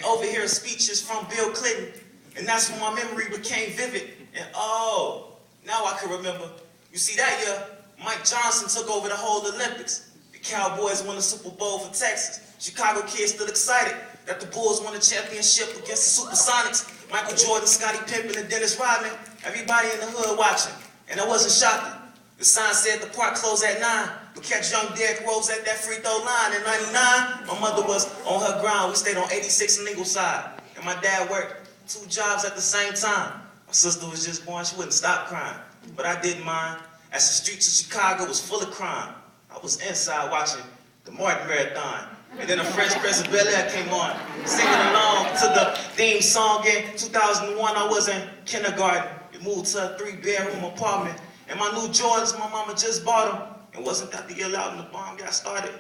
overhear speeches from Bill Clinton. And that's when my memory became vivid. And oh, now I can remember. You see, that year, Mike Johnson took over the whole Olympics. The Cowboys won the Super Bowl for Texas. Chicago kids still excited that the Bulls won the championship against the Supersonics. Michael Jordan, Scottie Pippen, and Dennis Rodman. Everybody in the hood watching. And I wasn't shocking. The sign said the park closed at 9, but catch young Derrick Rose at that free throw line. In 99, my mother was on her ground. We stayed on 86 and Ingleside. And my dad worked 2 jobs at the same time. My sister was just born. She wouldn't stop crying. But I didn't mind, as the streets of Chicago was full of crime. I was inside watching the Martin Marathon. And then a French Prince of Bel-Air came on, singing along to the theme song. In 2001, I was in kindergarten. We moved to a 3-bedroom apartment. And my new Jordans, my mama just bought them. And wasn't that the year out and the bomb got started?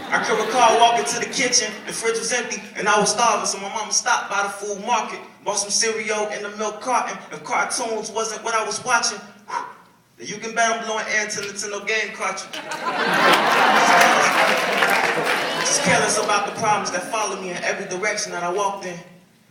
I can recall walking to the kitchen, the fridge was empty, and I was starving, so my mama stopped by the food market, bought some cereal and the milk carton. If cartoons wasn't what I was watching, then you can bet I'm blowing air to Nintendo game cartridge. Just careless about the problems that followed me in every direction that I walked in.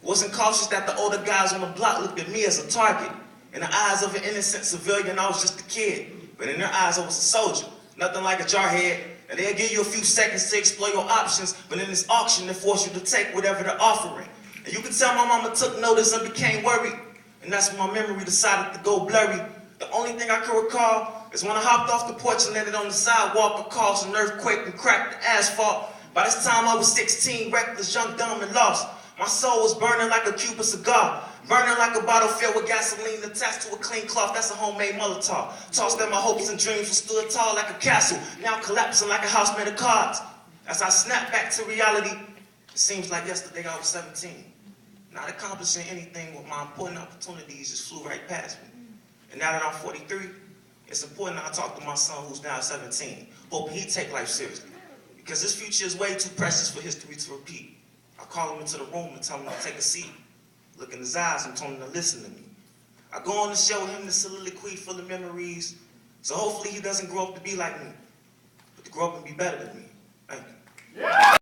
Wasn't cautious that the older guys on the block looked at me as a target. In the eyes of an innocent civilian, I was just a kid. But in their eyes, I was a soldier. Nothing like a jarhead. And they'll give you a few seconds to explore your options, but in this auction, they force you to take whatever they're offering. And you can tell my mama took notice and became worried. And that's when my memory decided to go blurry. The only thing I can recall is when I hopped off the porch and landed on the sidewalk, it caused an earthquake and cracked the asphalt. By this time, I was 16, reckless, young, dumb, and lost. My soul was burning like a Cuban cigar. Burning like a bottle filled with gasoline attached to a clean cloth. That's a homemade Molotov. Tossed at my hopes and dreams and stood tall like a castle. Now collapsing like a house made of cards. As I snapped back to reality, it seems like yesterday I was 17. Not accomplishing anything with my important opportunities just flew right past me. And now that I'm 43, it's important that I talk to my son who's now 17. Hoping he take life seriously. Because this future is way too precious for history to repeat. I call him into the room and tell him to take a seat. Look in his eyes and tell him to listen to me. I go on to show him the soliloquy full of memories, so hopefully he doesn't grow up to be like me, but to grow up and be better than me. Thank you. Yeah.